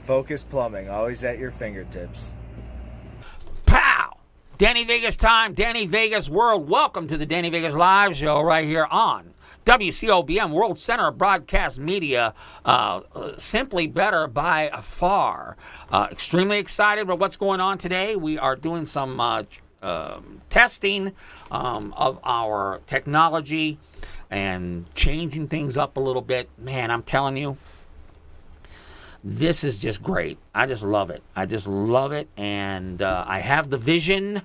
Focus Plumbing, always at your fingertips. Pow! Danny Vegas time, Danny Vegas world. Welcome to the Danny Vegas live show right here on WCOBM, World Center of Broadcast Media. Simply better by far. Extremely excited about what's going on today. We are doing some testing of our technology and changing things up a little bit. Man, I'm telling you, this is just great. I just love it. And I have the vision,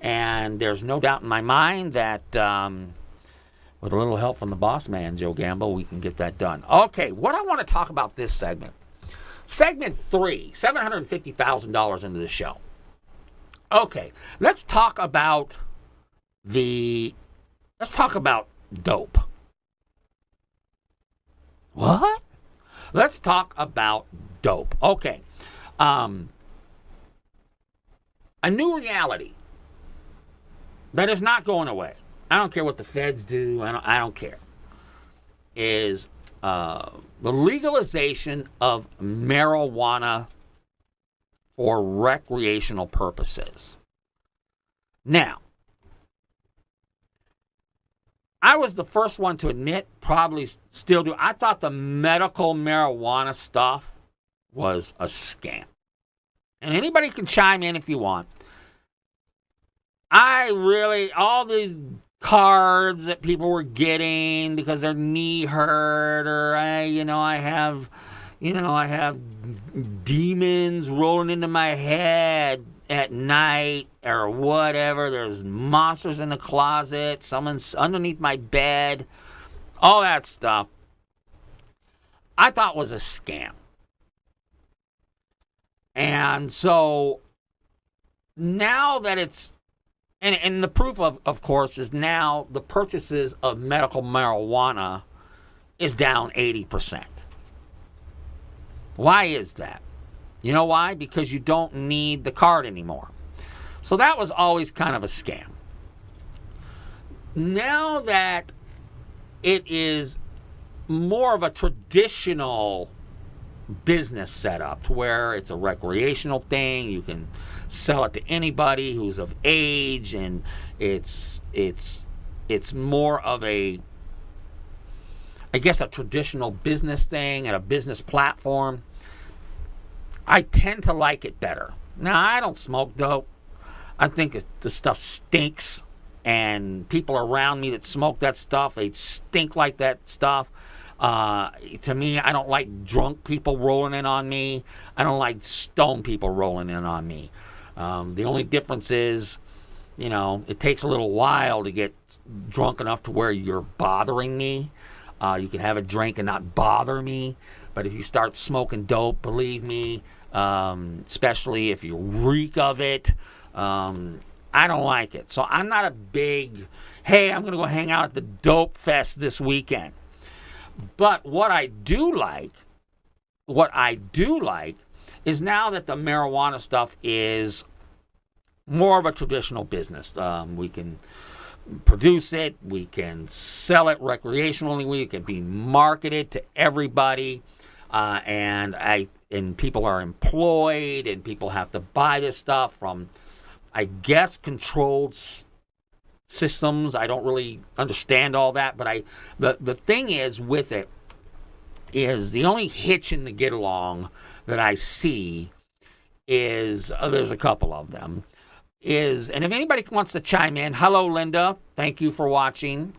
and there's no doubt in my mind that with a little help from the boss man, Joe Gamble, we can get that done. Okay, what I want to talk about this segment. Segment 3, $750,000 into the show. Okay, let's talk about dope. What? Let's talk about dope. Okay. A new reality that is not going away. I don't care what the feds do. I don't care. Is the legalization of marijuana for recreational purposes. Now, I was the first one to admit, probably still do, I thought the medical marijuana stuff was a scam. And anybody can chime in if you want. All these cards that people were getting because their knee hurt, or I have demons rolling into my head at night or whatever. There's monsters in the closet. Someone's underneath my bed. All that stuff I thought was a scam. And so now that it's, and the proof of course, is now the purchases of medical marijuana is down 80%. Why is that? You know why? Because you don't need the card anymore. So that was always kind of a scam. Now that it is more of a traditional business setup to where it's a recreational thing, you can sell it to anybody who's of age, and it's more of a traditional business thing and a business platform. I tend to like it better. Now, I don't smoke dope. I think the stuff stinks, and people around me that smoke that stuff, they stink like that stuff. To me, I don't like drunk people rolling in on me. I don't like stoned people rolling in on me. The only difference is, it takes a little while to get drunk enough to where you're bothering me. You can have a drink and not bother me. But if you start smoking dope, believe me, especially if you reek of it, I don't like it. So I'm not a big, hey, I'm going to go hang out at the Dope Fest this weekend. But what I do like is now that the marijuana stuff is more of a traditional business. We can produce it, we can sell it recreationally, it can be marketed to everybody, and people are employed, and people have to buy this stuff from, I guess, controlled systems. I don't really understand all that, but the thing is with it is the only hitch in the get along that I see is, there's a couple of them, and if anybody wants to chime in, hello Linda, thank you for watching,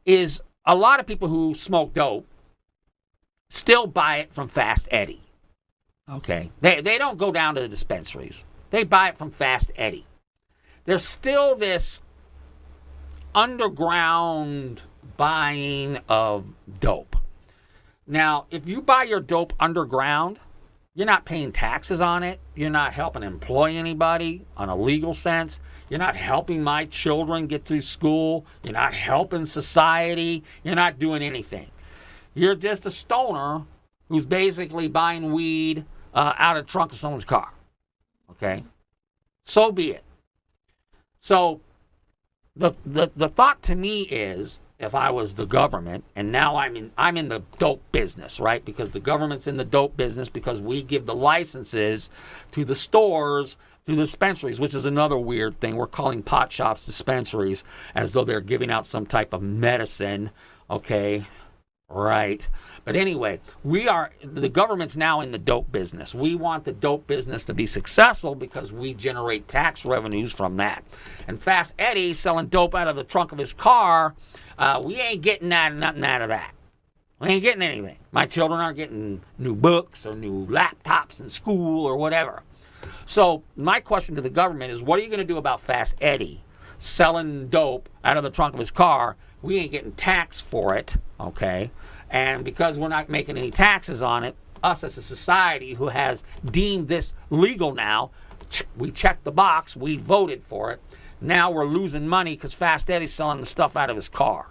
is a lot of people who smoke dope still buy it from Fast Eddie. Okay, they don't go down to the dispensaries. They buy it from Fast Eddie. There's still this underground buying of dope. Now, if you buy your dope underground, you're not paying taxes on it. You're not helping employ anybody on a legal sense. You're not helping my children get through school. You're not helping society. You're not doing anything. You're just a stoner who's basically buying weed out of the trunk of someone's car. Okay? So be it. So the thought to me is if I was the government, and now I'm in the dope business, right? Because the government's in the dope business because we give the licenses to the stores, to the dispensaries, which is another weird thing. We're calling pot shops dispensaries as though they're giving out some type of medicine, okay? Right. But anyway, the government's now in the dope business. We want the dope business to be successful because we generate tax revenues from that. And Fast Eddie selling dope out of the trunk of his car, we ain't getting nothing out of that. We ain't getting anything. My children aren't getting new books or new laptops in school or whatever. So my question to the government is, what are you going to do about Fast Eddie selling dope out of the trunk of his car? We ain't getting taxed for it, okay? And because we're not making any taxes on it, us as a society who has deemed this legal now, we checked the box, we voted for it. Now we're losing money because Fast Eddie's selling the stuff out of his car.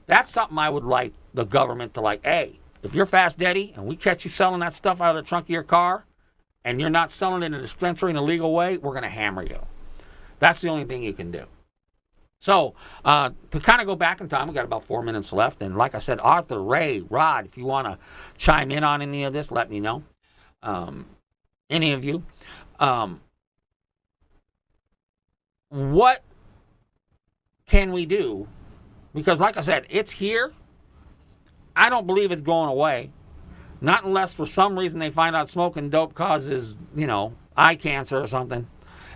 That's something I would like the government to like, hey, if you're Fast Eddie and we catch you selling that stuff out of the trunk of your car and you're not selling it in a dispensary in a legal way, we're going to hammer you. That's the only thing you can do. So, to kind of go back in time, we got about 4 minutes left. And like I said, Arthur, Ray, Rod, if you want to chime in on any of this, let me know. Any of you. What can we do? Because like I said, it's here. I don't believe it's going away. Not unless for some reason they find out smoking dope causes, eye cancer or something.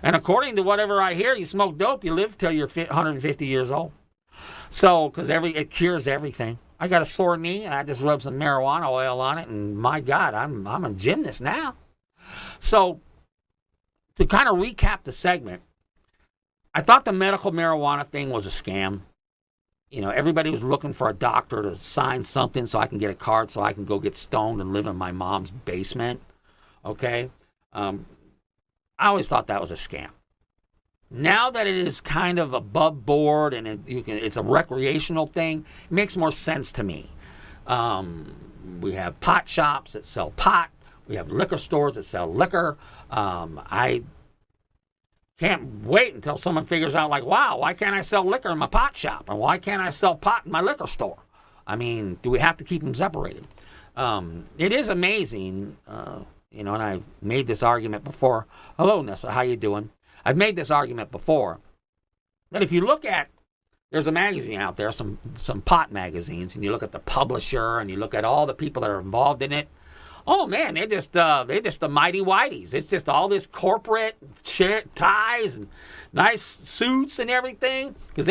And according to whatever I hear, you smoke dope, you live till you're 150 years old. So, because it cures everything. I got a sore knee, I just rubbed some marijuana oil on it, and my God, I'm a gymnast now. So, to kind of recap the segment, I thought the medical marijuana thing was a scam. Everybody was looking for a doctor to sign something so I can get a card so I can go get stoned and live in my mom's basement. Okay? I always thought that was a scam. Now that it is kind of above board and it's a recreational thing, it makes more sense to me. We have pot shops that sell pot. We have liquor stores that sell liquor. I can't wait until someone figures out, like, wow, why can't I sell liquor in my pot shop? And why can't I sell pot in my liquor store? I mean, do we have to keep them separated? It is amazing, and I've made this argument before. Hello, Nessa, how you doing? I've made this argument before that if you look at, there's a magazine out there, some pot magazines, and you look at the publisher and you look at all the people that are involved in it. Oh man, they're just the mighty whiteys. It's just all this corporate ties and nice suits and everything. Because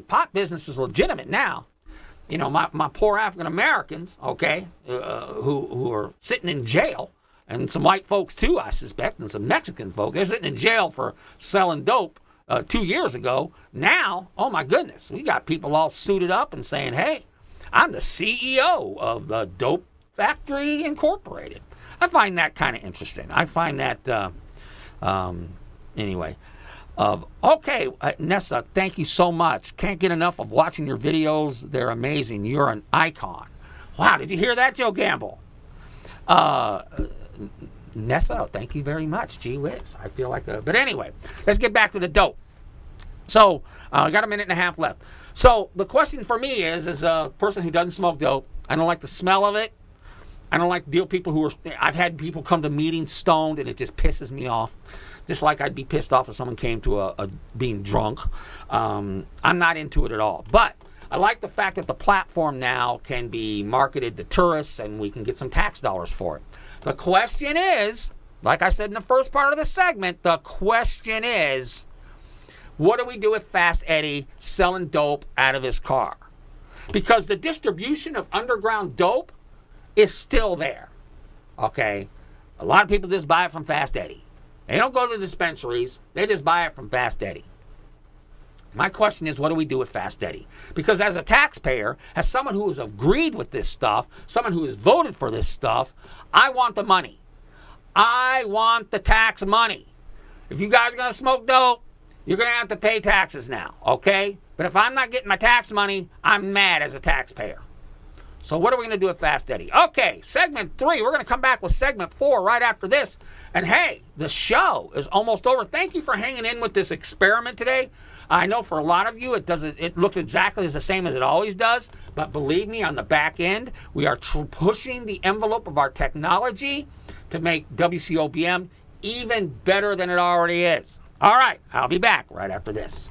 pot business is legitimate now. My poor African Americans, okay, who are sitting in jail, and some white folks too, I suspect, and some Mexican folks. They're sitting in jail for selling dope 2 years ago. Now, oh my goodness, we got people all suited up and saying, hey, I'm the CEO of the Dope Factory Incorporated. I find that kind of interesting. I find that, anyway. Okay, Nessa, thank you so much. Can't get enough of watching your videos. They're amazing. You're an icon. Wow, did you hear that, Joe Gamble? Nessa, thank you very much. Gee whiz. I feel like but anyway, let's get back to the dope. So, I got a minute and a half left. So, the question for me is, as a person who doesn't smoke dope, I don't like the smell of it. I don't like I've had people come to meetings stoned, and it just pisses me off. Just like I'd be pissed off if someone came to a being drunk. I'm not into it at all. But I like the fact that the platform now can be marketed to tourists, and we can get some tax dollars for it. The question is, like I said in the first part of the segment, the question is, what do we do with Fast Eddie selling dope out of his car? Because the distribution of underground dope is still there, okay? A lot of people just buy it from Fast Eddie. They don't go to the dispensaries. They just buy it from Fast Eddie. My question is, what do we do with Fast Eddie? Because as a taxpayer, as someone who has agreed with this stuff, someone who has voted for this stuff, I want the money. I want the tax money. If you guys are going to smoke dope, you're going to have to pay taxes now, okay? But if I'm not getting my tax money, I'm mad as a taxpayer. So what are we going to do with Fast Eddie? Okay, segment 3. We're going to come back with segment 4 right after this. And hey, the show is almost over. Thank you for hanging in with this experiment today. I know for a lot of you, it looks exactly the same as it always does. But believe me, on the back end, we are pushing the envelope of our technology to make WCOBM even better than it already is. All right, I'll be back right after this.